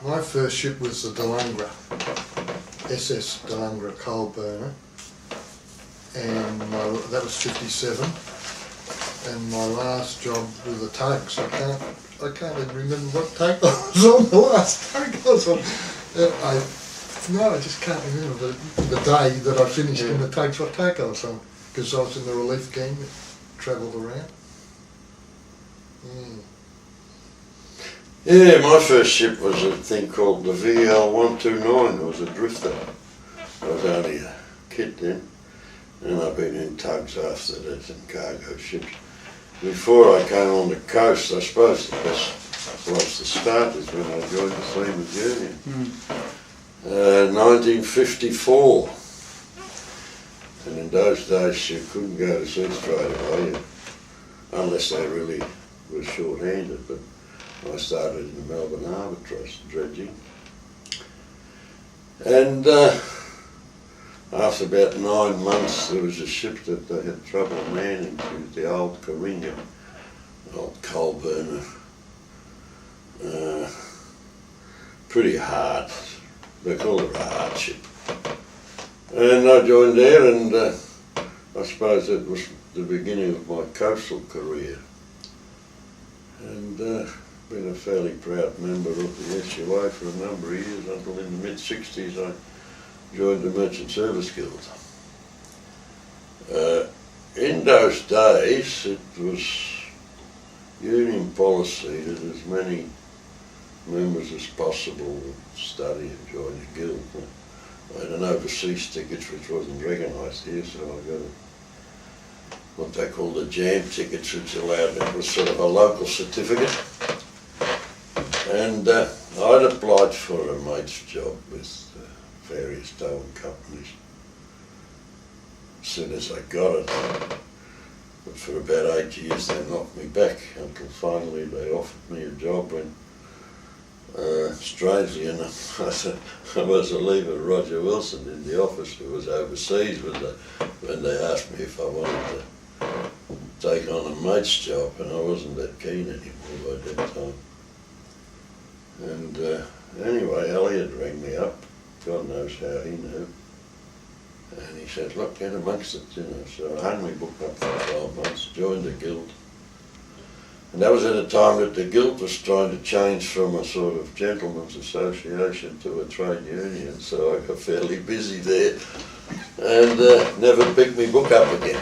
My first ship was the Delungra, SS Delungra coal burner, and that was 57. And my last job with the tugs, I can't even remember what tug I was on. The last tug I was on. I just can't remember the day that I finished in the tugs. What tug I was on, because I was in the relief gang that travelled around. Yeah, my first ship was a thing called the VL129. It was a drifter. I was only a kid then, and I've been in tugs after that and cargo ships. Before I came on the coast, I suppose the best place to start is when I joined the Seaman's Union. 1954. And in those days you couldn't go to sea straight away, unless they really were short-handed. But I started in the Melbourne Harbour Trust dredging. And after about 9 months, there was a ship that they had trouble manning. It was the old Coringa, old coal burner. Pretty hard. They call it a hard ship. And I joined there, and I suppose it was the beginning of my coastal career. And been a fairly proud member of the SUA for a number of years, until in the mid-60s I joined the Merchant Service Guild. In those days it was union policy that as many members as possible would study and join the guild. I had an overseas ticket which wasn't recognised here, so I got what they called the jam tickets, which allowed it was sort of a local certificate. And I'd applied for a mate's job with various towing companies. As soon as I got it, but for about 8 years they knocked me back, until finally they offered me a job when, strangely enough, I was a leaver Roger Wilson in the office, who was overseas when they asked me if I wanted to take on a mate's job, and I wasn't that keen anymore by that time. And anyway, Elliot rang me up, God knows how he knew, and he said, look, get amongst it, you know. So I had me booked up for 12 months, joined the guild. And that was at a time that the guild was trying to change from a sort of gentleman's association to a trade union, so I got fairly busy there and never picked me book up again.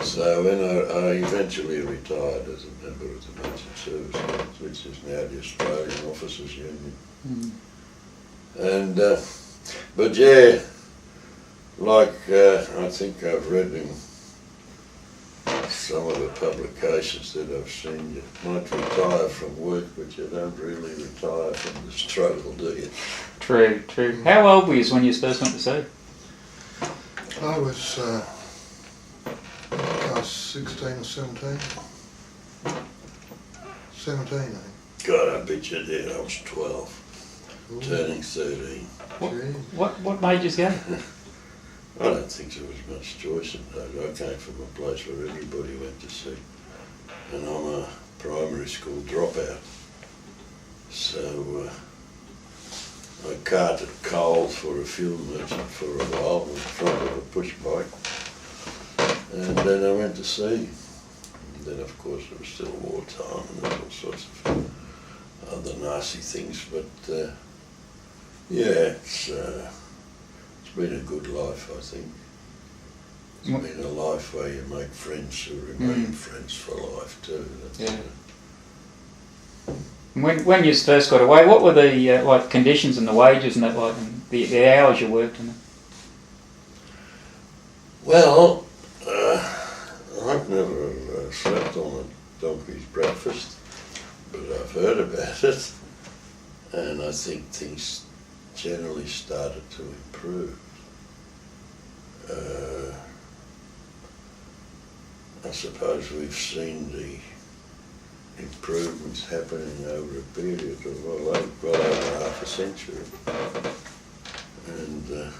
So when I eventually retired as a member of the Merchant Service Guild, which is now the Australian Officers Union. And but yeah, like I think I've read in some of the publications that I've seen, you might retire from work, but you don't really retire from the struggle, do you? True, true. How old were you when you first went to sea? I was 16 or 17. 17, I think. God, I bet you did. I was 12, turning 13. What made you go? I don't think there was much choice in those. I came from a place where everybody went to sea, and I'm a primary school dropout. So I carted coal for a fuel merchant for a while in front of a push bike, and then I went to sea. And then of course it was still wartime and there was all sorts of other nasty things, but yeah, it's been a good life, I think. It's been a life where you make friends who remain friends for life too. That's When you first got away, what were the like conditions and the wages and that, like, and the hours you worked in? Well, I've never slept on a donkey's breakfast, but I've heard about it, and I think things generally started to improve. I suppose we've seen the improvements happening over a period of well over half a century, and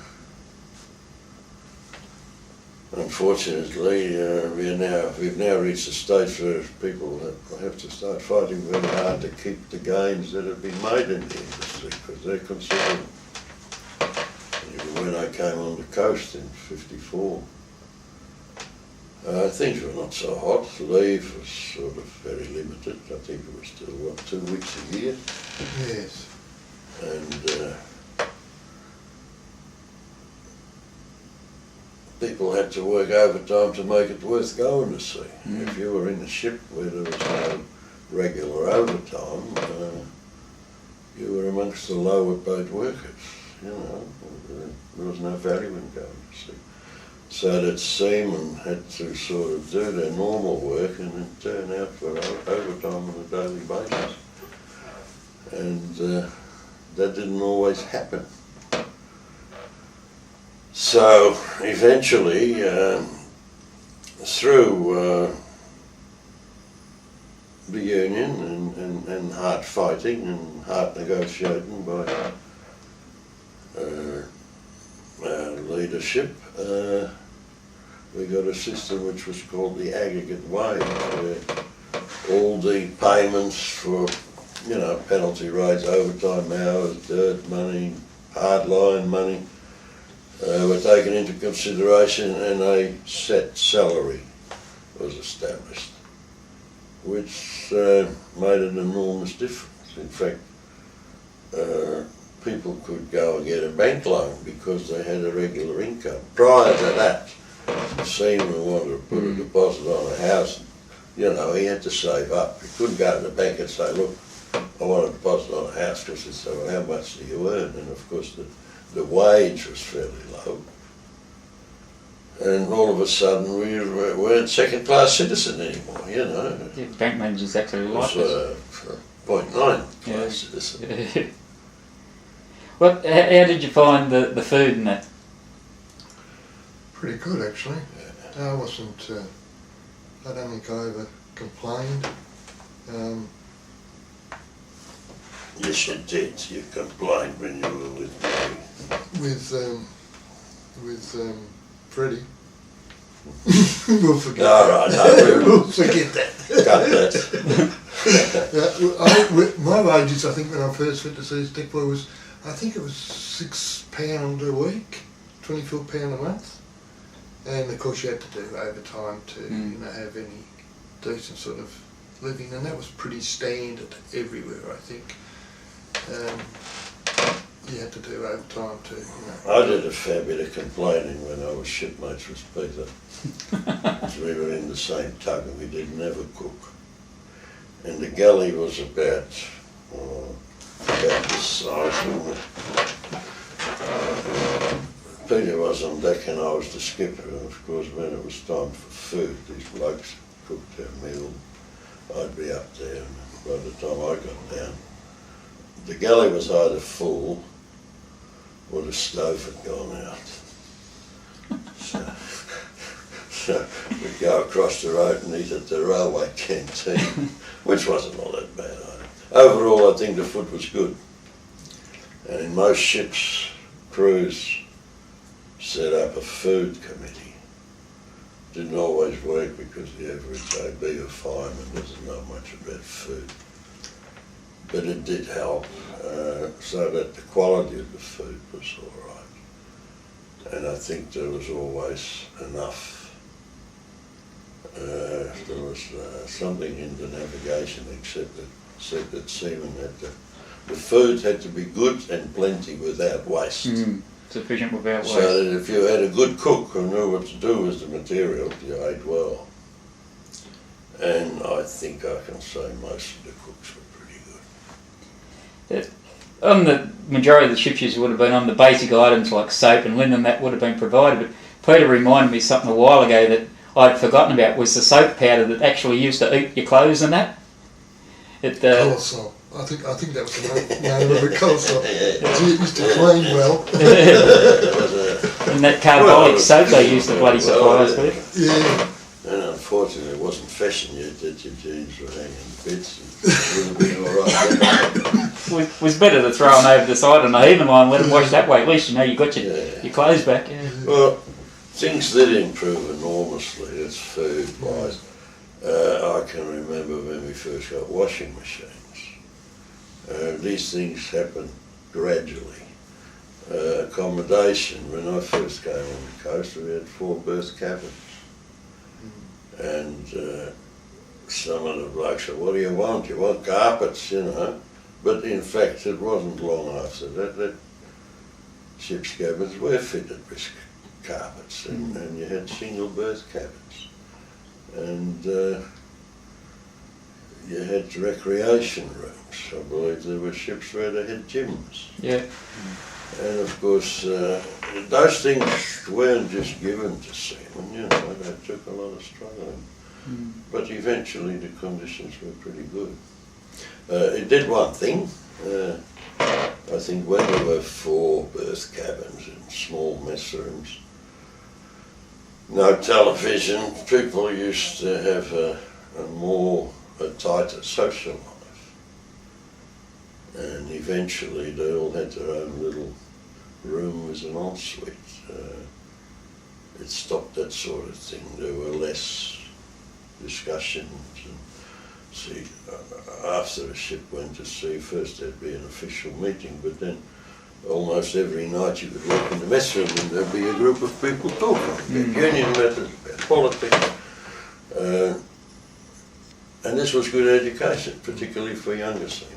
unfortunately, we've now reached a stage where people have to start fighting very hard to keep the gains that have been made in the industry, because they're considerable. Even when I came on the coast in '54, things were not so hot. Leave was sort of very limited. I think it was still, 2 weeks a year. Yes. And people had to work overtime to make it worth going to sea. If you were in a ship where there was no regular overtime, you were amongst the lower paid workers. There was no value in going to sea. So that seamen had to sort of do their normal work and then turn out for overtime on a daily basis. And that didn't always happen. So eventually, through the union and hard fighting and hard negotiating by leadership, we got a system which was called the aggregate wage, where all the payments for, penalty rates, overtime hours, dirt money, hard line money, were taken into consideration, and a set salary was established, which made an enormous difference. In fact, people could go and get a bank loan because they had a regular income. Prior to that, the seaman who wanted to put a deposit on a house, he had to save up. He couldn't go to the bank and say, look, I want a deposit on a house, because they said, well, how much do you earn? And of course the wage was fairly low. And all of a sudden we weren't second-class citizen anymore, Yeah, bank managers actually It like was us. 0.9 class citizen. How did you find the food and that? Pretty good, actually. I wasn't, I don't think I ever complained. Yes, you did. You complained when you were with me. With Freddie. We'll forget All that. right, no, We'll forget that. cut that. My wages, I think, when I first went to sea as deck boy was, I think it was £6 a week, £24 a month. And of course you had to do overtime to have any decent sort of living, and that was pretty standard everywhere, I think. You had to do overtime too. I did a fair bit of complaining when I was shipmates with Peter. Because we were in the same tug and we didn't ever cook. And the galley was about this size, wasn't it? Peter was on deck and I was the skipper, and of course when it was time for food, these blokes cooked our meal. I'd be up there, and by the time I got down, the galley was either full or the stove had gone out. So we'd go across the road and eat at the railway canteen, which wasn't all that bad either. Overall, I think the food was good. And in most ships, crews set up a food committee. Didn't always work because the average AB or fireman doesn't know much about food. But it did help, so that the quality of the food was all right. And I think there was always enough. There was something in the navigation except that said that seamen had to, the food had to be good and plenty without waste. Sufficient without waste. So that if you had a good cook who knew what to do with the material, you ate well. And I think I can say most of the cooks were pretty good. On the majority of the ships you would have been on the basic items like soap and linen, that would have been provided. But Peter reminded me something a while ago that I'd forgotten about, was the soap powder that actually used to eat your clothes and that. Colossal. I think that was the name of it, colossal. It used to clean well. And that carbolic soap they used to bloody supply us with. Yeah. And unfortunately it wasn't fashion yet that your jeans were hanging bits. It would have been alright. It was better to throw them over the side on a heaving line and let them wash that way. At least you know you got your clothes back. Yeah. Well, things did improve enormously. It's food-wise. I can remember when we first got washing machines. These things happened gradually. Accommodation, when I first came on the coast, we had 4 berth cabins. And some of the blokes said, what do you want? You want carpets, you know. But in fact, it wasn't long after that ship's cabins were fitted with carpets, and you had single berth cabins. And you had recreation rooms. I believe there were ships where they had gyms. Yeah. And of course, those things weren't just given to seamen, you know, they took a lot of struggling. But eventually the conditions were pretty good. It did one thing. I think when there were 4 berth cabins and small mess rooms, no television, people used to have a tighter social life. And eventually they all had their own little room with an ensuite. It stopped that sort of thing. There were less discussions. And see, after a ship went to sea, first there'd be an official meeting, but then almost every night you could walk in the mess room and there'd be a group of people talking about union matters, about politics. And this was good education, particularly for younger seamen.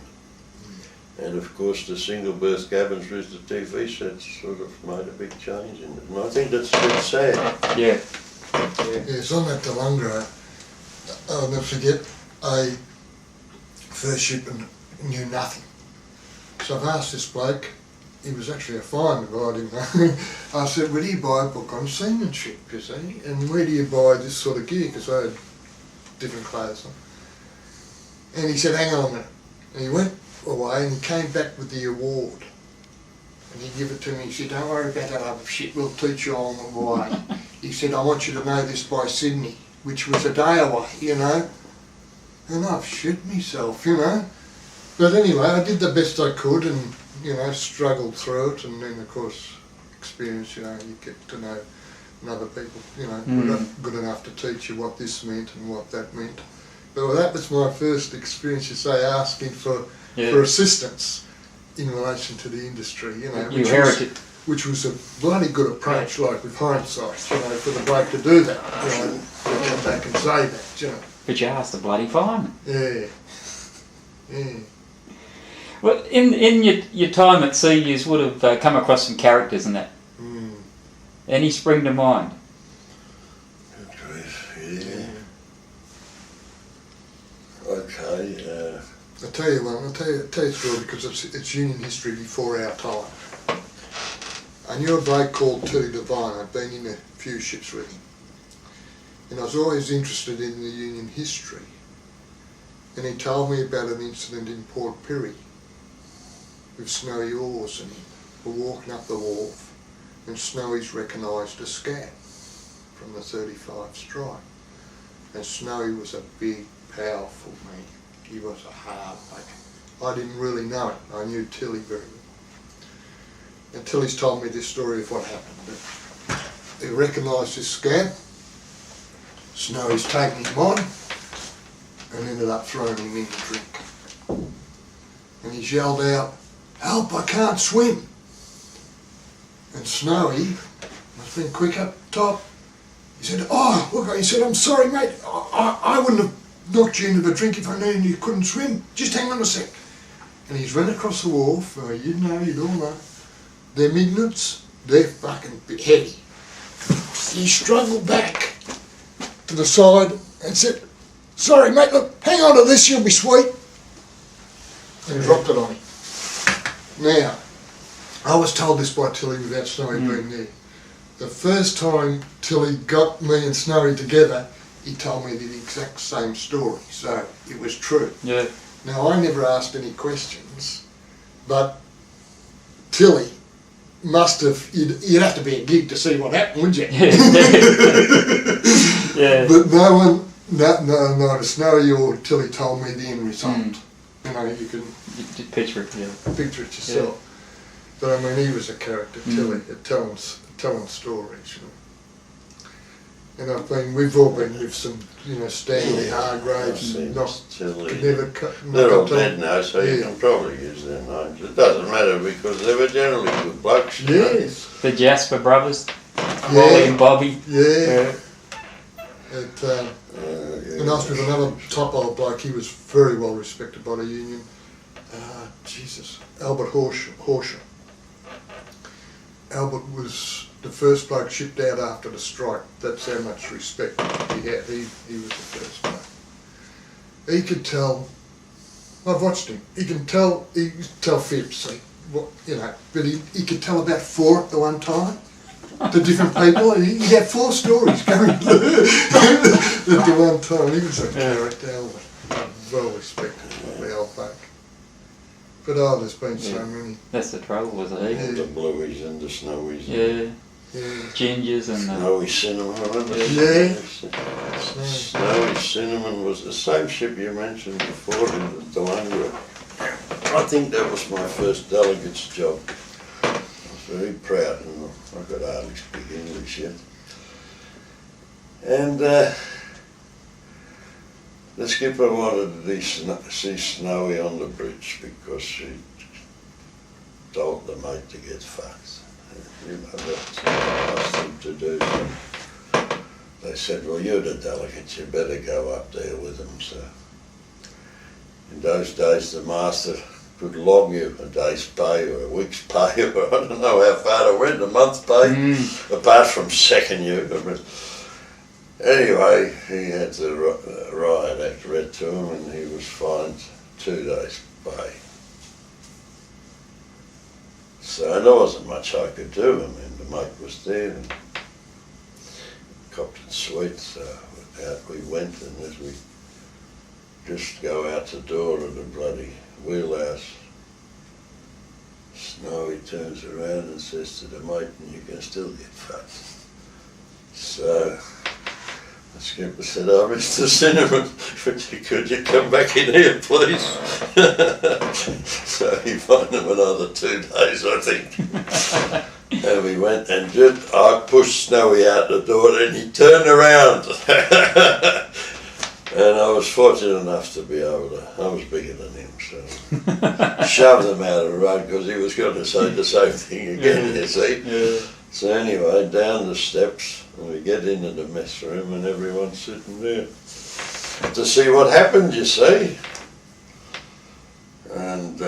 And of course the single berth cabins with the TV sets sort of made a big change in it. And I think that's a bit sad. Yeah. Yes, on that Delungra, I'll never forget, I first ship and knew nothing. So I've asked this bloke, he was actually a fireman, but I didn't know. I said, where do you buy a book on seamanship, you see? And where do you buy this sort of gear? Because I had different clothes on. And he said, hang on a minute. And he went away and he came back with the award. And he gave it to me. He said, don't worry about that other shit, we'll teach you on the way. He said, I want you to know this by Sydney, which was a day away, you know. And I've shit myself, you know. But anyway, I did the best I could and, you know, struggled through it. And then, of course, experience, you know, you get to know other people, you know, good enough to teach you what this meant and what that meant. But that was my first experience, you say, asking for assistance in relation to the industry, you know, which was a bloody good approach, like with hindsight, you know, for the bloke to do that, you know, to come back and say that, you know. But you asked the bloody fireman. Yeah. Yeah. Well, in your time at sea, you would have come across some characters and that. Any spring to mind? Yeah. Okay. I'll tell you one. I'll tell you a story because it's union history before our time. I knew a bloke called Tilly Devine. I'd been in a few ships with him, and I was always interested in the union history. And he told me about an incident in Port Pirie with Snowy oars, and we're walking up the wharf, and Snowy's recognised a scab from the 35 strike. And Snowy was a big, powerful man. He was a hard bloke. I didn't really know it. I knew Tilly very well. And Tilly's told me this story of what happened. But he recognised this scab. Snowy's taken him on and ended up throwing him in the drink. And he's yelled out, "Help, I can't swim." And Snowy must have been quick up top. He said, "Oh, look," he said, "I'm sorry, mate. I wouldn't have knocked you into the drink if I knew you couldn't swim. Just hang on a sec." And he's run across the wharf. You'd all know. They're midnets. They're fucking heavy. He struggled back to the side and said, "Sorry, mate, look, hang on to this, you'll be sweet." And dropped it on him. Now, I was told this by Tilly without Snowy being there. The first time Tilly got me and Snowy together, he told me the exact same story, so it was true. Yeah. Now, I never asked any questions, but Tilly must have, you'd have to be a gig to see what happened, wouldn't you? Yeah. But no one, neither Snowy or Tilly told me the end result. You know, you can picture it, picture it yourself. Yeah. But I mean, he was a character, Tilly, telling stories. You know. And we've all been with some, Stanley Hargraves, I've not seen could Tilly. never cut. They're all dead now, so you Yeah. can probably use their names. It doesn't matter because they were generally good blokes. you know. Yes. The Jasper brothers, Wally Yeah. and Bobby. Yeah. Yeah, And I was with another top old bloke. He was very well respected by the union. Jesus, Albert Horscher. Albert was the first bloke shipped out after the strike. That's how much respect he had. He was the first bloke. He could tell. I've watched him. He could tell fibs. See, but he could tell about 4 at the one time. To different people. He had 4 stories going at the one time. He was a character, Albert. Well respected, the old bloke. But there's been so many. That's the trouble with it. Yeah. the blueies and the snowies. Yeah. Yeah. Gingers and Snowy Cinnamon, remember? Yeah. Snowy Cinnamon was the same ship you mentioned before in the Delangre. I think that was my first delegate's job. I was very proud, and I could hardly speak English yet. And the skipper wanted to see Snowy on the bridge because she told the mate to get fucked. That's a nice thing to do. So they said, well, you're the delegate, you better go up there with them. So in those days, the master could log you a day's pay or a week's pay, or I don't know how far it went, a month's pay, apart from sacking you. Anyway, he had the riot act read to him and he was fined 2 days' pay. So there wasn't much I could do. I mean, the mate was there and copped it sweet, so out we went, and as we just go out the door of the bloody wheelhouse, Snowy turns around and says to the mate, and you can still get fucked. So the skipper said, oh, Mr. Cinnamon, could you come back in here, please? So he fined him another 2 days, I think. And we went, and I pushed Snowy out the door, and he turned around. And I was fortunate enough to be able to, I was bigger than him, so shoved him out of the road because he was going to say the same thing again, you see. Yeah. So anyway, down the steps, and we get into the mess room, and everyone's sitting there to see what happened, you see. And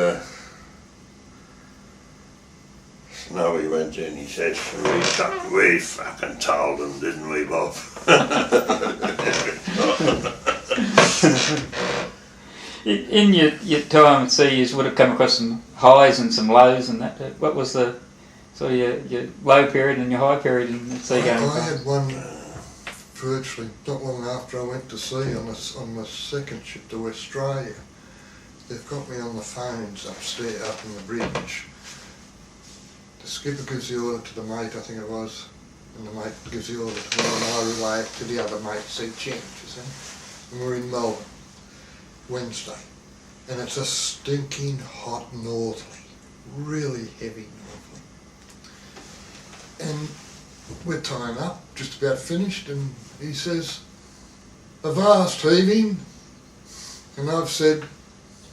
Snowy went in, he says, we fucking told them, didn't we, Bob? In your time at sea, you would have come across some highs and some lows and that. What was your low period and your high period in the sea going? I had one virtually not long after I went to sea on the second ship to Australia. They've got me on the phones upstairs, up in the bridge. The skipper gives the order to the mate, I think it was, and the mate gives the order to me, and I relay it to the other mate, sea change, you see. And we're in Melbourne, Wednesday, and it's a stinking hot northerly, really heavy northerly. And we're tying up, just about finished, and he says, avast heaving, and I've said,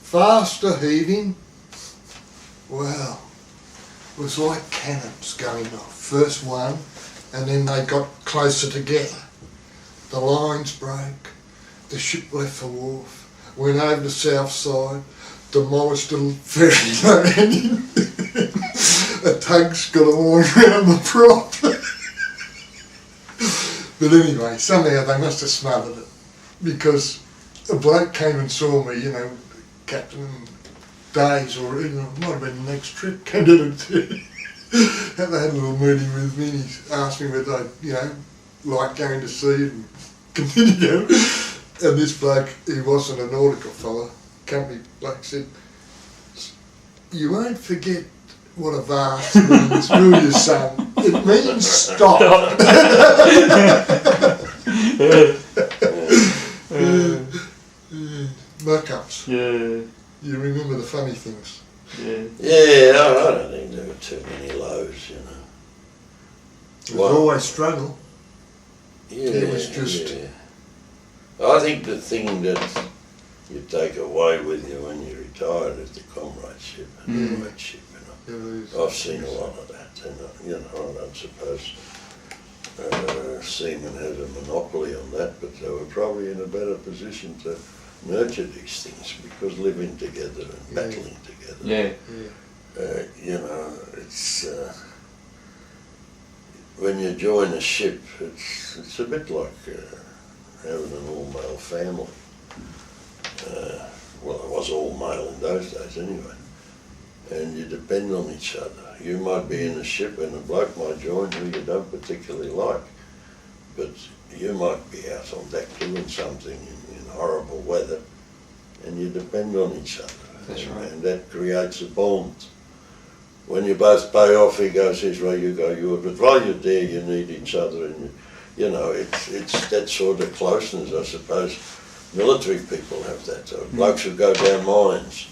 faster heaving. Well, it was like cannons going off. First one, and then they got closer together. The lines broke, the ship left the wharf, went over the south side, demolished a ferry landing. A tug's got a line around the prop. But anyway, somehow they must have smothered it, because a bloke came and saw me, Captain Days, or even it might have been the next trip, came to the and they had a little meeting with me, and he asked me whether I, like going to sea and continue going. And this bloke, he wasn't a nautical fella, company bloke, said, you won't forget what a vast means, will you, son? It means stop. Muck-ups. Yeah. You remember the funny things. Yeah. Yeah, I don't think there were too many lows, It was always struggle. It was just... Yeah. I think the thing that you take away with you when you retire is the comradeship and the mateship. You know. I've seen a lot of that, and you know, I don't suppose Seaman has a monopoly on that, but they were probably in a better position to nurture these things because living together and battling together. Yeah. You know, it's when you join a ship, it's a bit like having an all-male family. Well, it was all male in those days anyway. And you depend on each other. You might be in a ship and a bloke might join who you don't particularly like, but you might be out on deck doing something in horrible weather, and you depend on each other. That's right. And that creates a bond. When you both pay off, he goes his way, you go yours. But while you're there, you need each other, and you know, it's that sort of closeness. I suppose military people have that. So blokes who go down mines,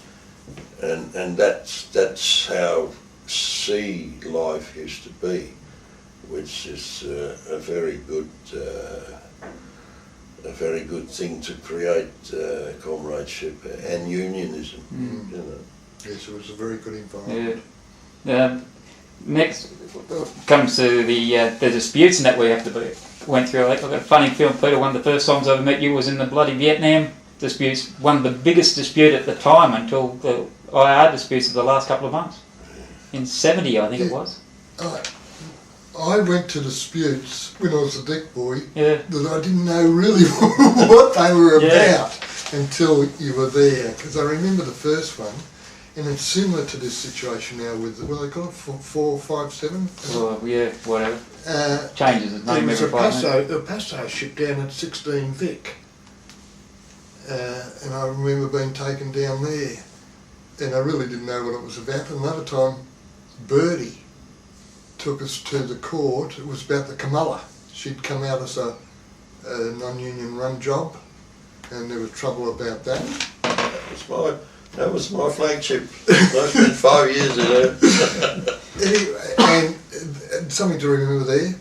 and that's how sea life used to be, which is a very good thing to create comradeship and unionism. You know. Yes, it was a very good environment. Next comes to the disputes and that we have to went through. I've got a funny feeling, Peter, one of the first times I ever met you was in the bloody Vietnam disputes. One of the biggest dispute at the time until the IR disputes of the last couple of months. In 70, I think it was. I went to disputes when I was a deck boy that I didn't know really what they were about until you were there. Because I remember the first one, and it's similar to this situation now with, well, they call it 457? Whatever. Changes its name every 5 minutes. A Paso ship down at 16 Vic. And I remember being taken down there, and I really didn't know what it was about. Another time, Birdie took us to the court. It was about the Camilla. She'd come out as a non-union run job, and there was trouble about that. That was my flagship. I spent 5 years there. Anyway, and something to remember there,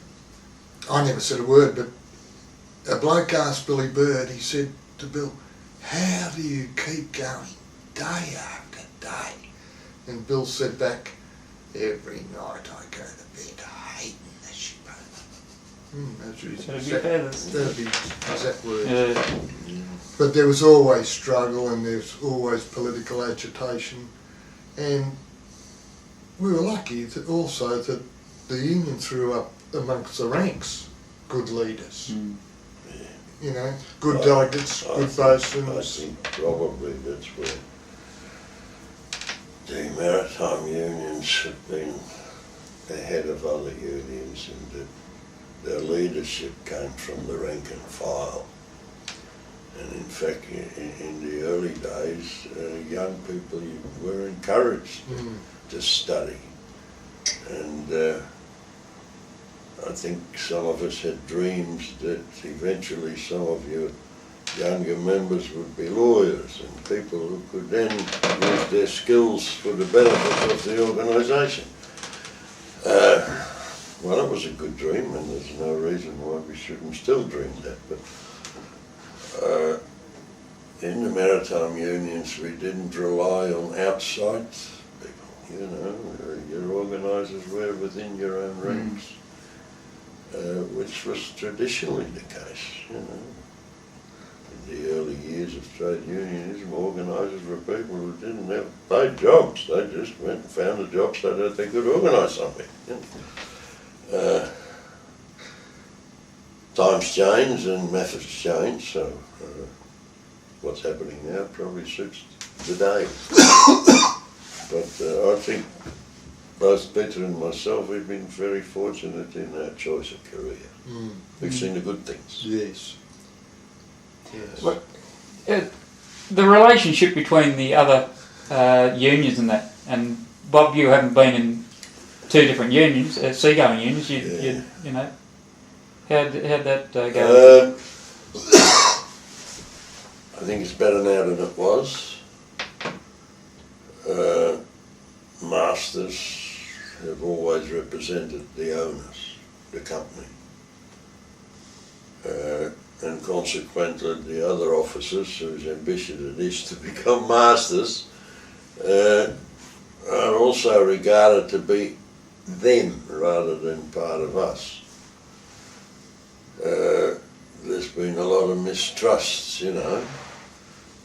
I never said a word, but a bloke asked Billy Bird, he said to Bill, how do you keep going day after day? And Bill said back, every night I go to bed hating the ship. That'd be exact words. But there was always struggle and there's always political agitation, and we were lucky that also that the union threw up amongst the ranks good leaders. You know, good delegates, good bosuns. I think probably that's where the maritime unions have been ahead of other unions, and their leadership came from the rank and file. And in fact, in the early days, young people were encouraged to study. And I think some of us had dreams that eventually some of your younger members would be lawyers and people who could then use their skills for the benefit of the organisation. Well, it was a good dream, and there's no reason why we shouldn't still dream that. But in the maritime unions, we didn't rely on outside people. You know, your organisers were within your own ranks, which was traditionally the case. You know, in the early years of trade unionism, organisers were people who didn't have paid jobs. They just went and found a job so that they could organise something. You know. Times change and methods change, so what's happening now probably suits today. But I think both Peter and myself, we've been very fortunate in our choice of career. We've seen the good things. Yes. But, the relationship between the other unions and that, and Bob, you haven't been in 2 different unions, seagoing unions, you know. How'd that go? I think it's better now than it was. Masters have always represented the owners, the company. and consequently the other officers whose ambition it is to become masters are also regarded to be them rather than part of us. There's been a lot of mistrusts, you know,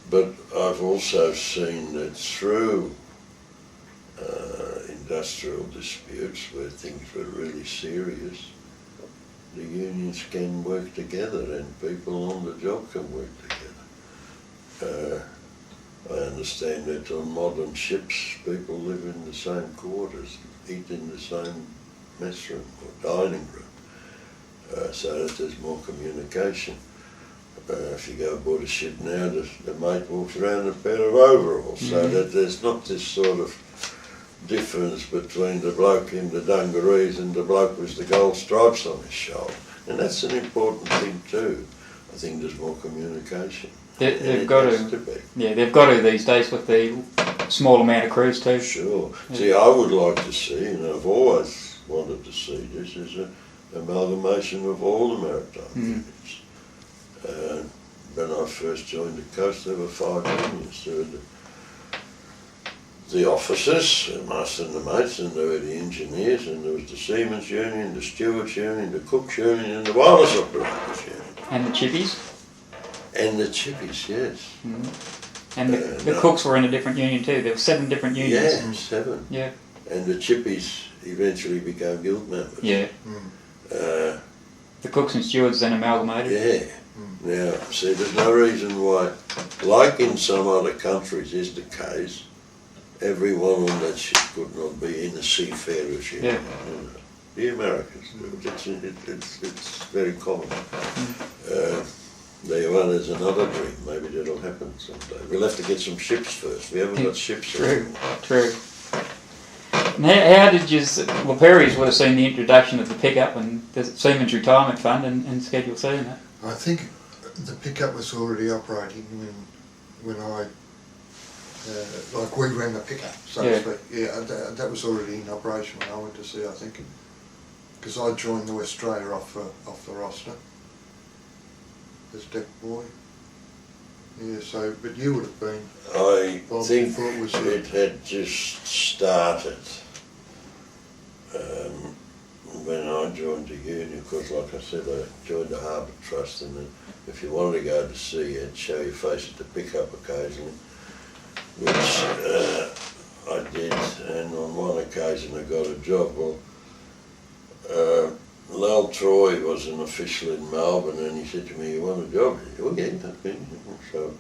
but I've also seen that through industrial disputes where things were really serious, the unions can work together and people on the job can work together. I understand that on modern ships people live in the same quarters, eat in the same mess room or dining room, so that there's more communication. If you go aboard a ship now, the mate walks around in a pair of overalls, so that there's not this sort of difference between the bloke in the dungarees and the bloke with the gold stripes on his shoulder. And that's an important thing too. I think there's more communication. They've got to be. Yeah, they've got to these days with the small amount of crews too. Sure. Yeah. See, I would like to see, and I've always wanted to see this, is an amalgamation of all the maritime units. When I first joined the coast, there were 5 unions. There were the officers, the master and the mates, and there were the engineers, and there was the Seaman's Union, the Stewards Union, the Cook's Union, and the Wireless Operators Union. And the chippies. And the chippies, yes. And the cooks were in a different union too. There were 7 different unions. Yeah, 7. Yeah. And the chippies eventually became guild members. Yeah. The cooks and stewards then amalgamated. Yeah. Now, see, there's no reason why, like in some other countries is the case, everyone on that ship could not be in the seafarers union. Yeah. You know. The Americans do it. It's very common. There's another dream. Maybe that'll happen someday. We'll have to get some ships first. We haven't got ships. True. And how did you? Well, Perry's would have seen the introduction of the pickup and the Seaman's Retirement Fund and Schedule C and that. I think the pickup was already operating when I, like we ran the pickup, so to speak. Yeah, that was already in operation when I went to sea, I think. Because I joined the Australia off the roster as deck boy. Yeah, so, but you would have been. I think before it was it had just started when I joined the union, because like I said, I joined the Harbour Trust, and then if you wanted to go to sea, you had to show your face at the pickup occasionally, which I did, and on one occasion I got a job. Well, Lal Troy was an official in Melbourne, and he said to me, "You want a job?" I said, "Oh yeah, okay." So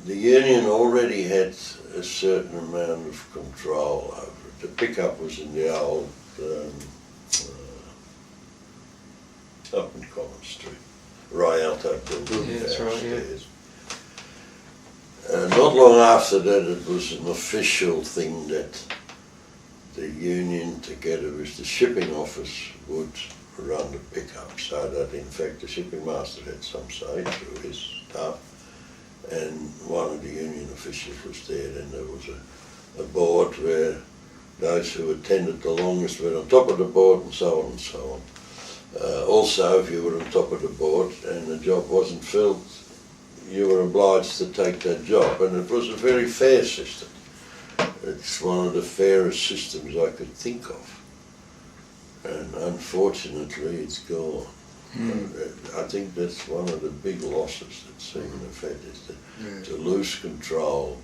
the union already had a certain amount of control over it. The pickup was in the old up in Collins Street, Rialto building downstairs. Not long after that, it was an official thing that the union, together with the shipping office, would run the pickup, so that in fact the shipping master had some say through his staff, and one of the union officials was there. Then there was a board where those who attended the longest were on top of the board, and so on and so on. Also, if you were on top of the board and the job wasn't filled, you were obliged to take that job, and it was a very fair system. It's one of the fairest systems I could think of, and unfortunately it's gone. I think that's one of the big losses that Seaman have had, is to lose control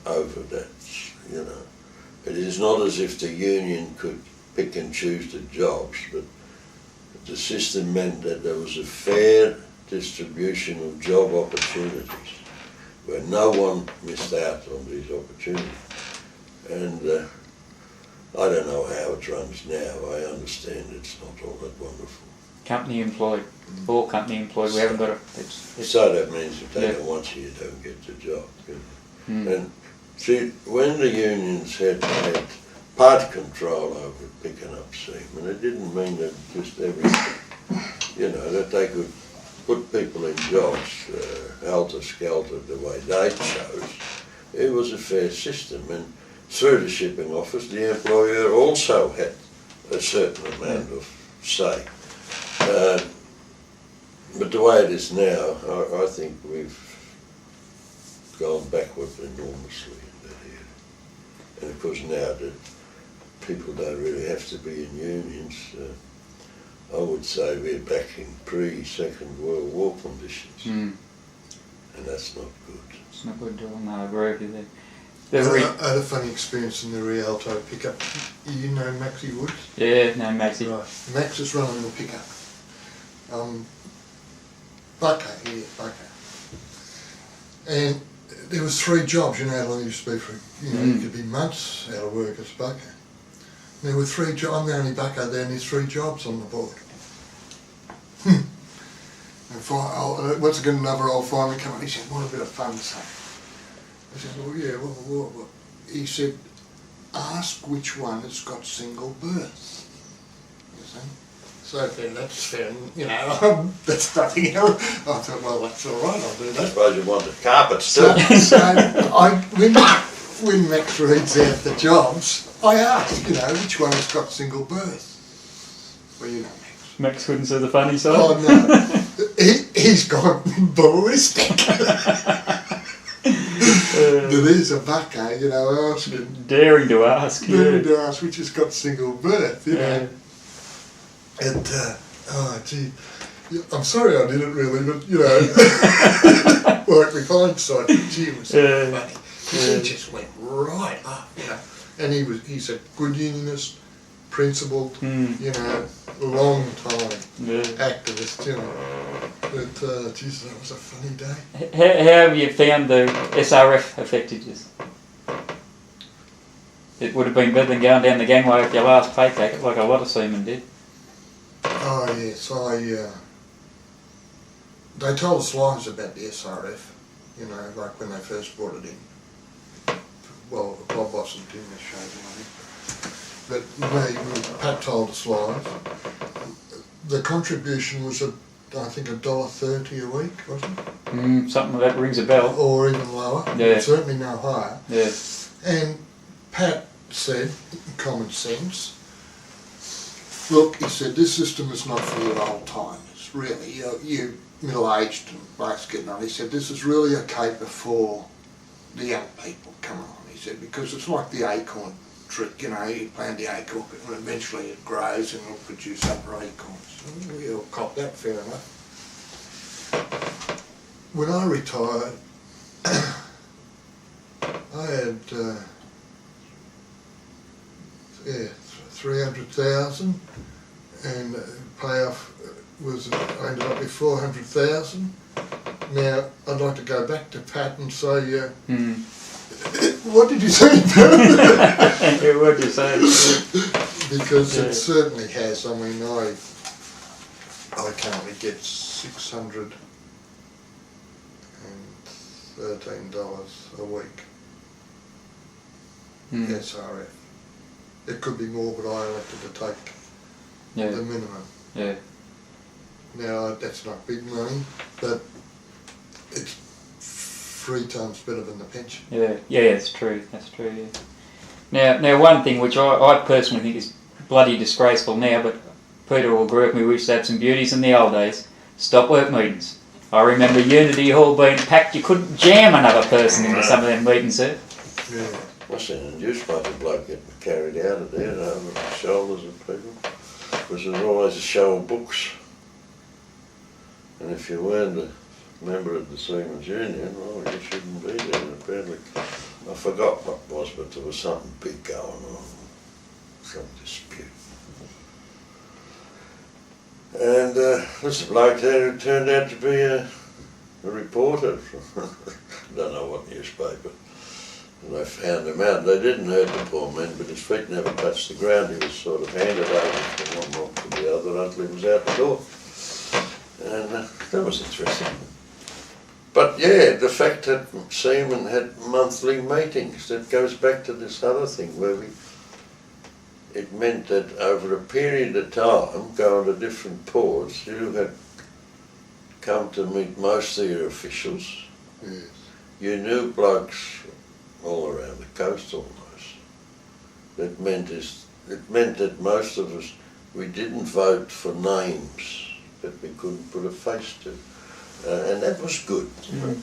over that, you know. It is not as if the union could pick and choose the jobs, but the system meant that there was a fair distribution of job opportunities, where no one missed out on these opportunities. And I don't know how it runs now. I understand it's not all that wonderful. Company employed, all company employed. We haven't got a. So that means if they don't want you, you don't get the job. You know? And see, when the unions had part control over picking up seamen, it didn't mean that just you know, that they could put people in jobs helter-skelter the way they chose. It was a fair system, and through the shipping office, the employer also had a certain amount of say. But the way it is now, I think we've gone backward enormously in that area. And of course now that people don't really have to be in unions, I would say we're back in pre-Second World War conditions. And that's not good. It's not good at all. No, I agree with you there. I had a funny experience in the Rialto pickup. You know Maxie Woods? Yeah, no, Maxie. Right. Max is running the pickup. Bucko. And there was 3 jobs, you know how long it used to be for, you could be months out of work as Bucko. There were 3 jobs, I'm the only Bucko there, and there's 3 jobs on the board. And once again another old fireman came on, he said, what a bit of fun, son. I said, well yeah, what? He said, ask which one has got single berth. You see? So then that's fair, that's nothing else. I thought, well that's all right, I'll do I that. suppose you want the carpet still. When Max reads out the jobs, I ask, which one has got single berth? Well, Max. Max couldn't see the funny side. Oh no, he's gone ballistic. There's a Bucko, asking. Daring to ask. Daring to ask which has got single berth, Yeah. And, oh gee, I'm sorry I did it really, but, like with hindsight, gee, it was so funny. He just went right up, And he said, good unionist, principled, long time activist, But, geez, that was a funny day. How have you found the SRF affected you? It would have been better than going down the gangway with your last pay packet, like a lot of seamen did. Oh yes, they told us lies about the SRF, like when they first brought it in. Well, Bob wasn't in this show, but Pat told us lies. The contribution was I think $1.30 a week, wasn't it? Something that rings a bell. Or even lower, Yeah. certainly no higher. Yeah. And Pat said, common sense, look, he said, this system is not for you old timers, really. You middle-aged and blokes getting on. He said, this is really a caper for the young people coming on. He said, because it's like the acorn trick, you plant the acorn and eventually it grows and it'll produce other acorns. We'll cop that, fair enough. When I retired, I had 300,000 and payoff was, I ended up with 400,000. Now, I'd like to go back to Pat and say, what did you say about it? What did you say? Because it certainly has. I mean, I currently get $613 a week. SRF. It could be more, but I elected to take the minimum. Yeah. Now, that's not big money, but it's 3 times better than the pension. Yeah, that's true. That's true. Yeah. Now, one thing which I personally think is bloody disgraceful now, but Peter will agree with me. We used to have some beauties in the old days. Stop work meetings. I remember Unity Hall being packed. You couldn't jam another person into some of them meetings, sir. Yeah. I seen a newspaper bloke getting carried out of there over the shoulders of people. Because there's always a show of books. And if you weren't a member of the Seamen's Union, well, you shouldn't be there. And apparently, I forgot what it was, but there was something big going on. Some dispute. And there's a bloke there who turned out to be a reporter. Don't know what newspaper. And they found him out. They didn't hurt the poor man, but his feet never touched the ground. He was sort of handed over from one rock to the other until he was out the door. And that was interesting. But yeah, the fact that Seaman had monthly meetings, that goes back to this other thing where it meant that over a period of time, going to different ports, you had come to meet most of your officials. Yes. You knew blokes all around the coast almost. It meant that most of us, we didn't vote for names. that we couldn't put a face to. And that was good. Mm.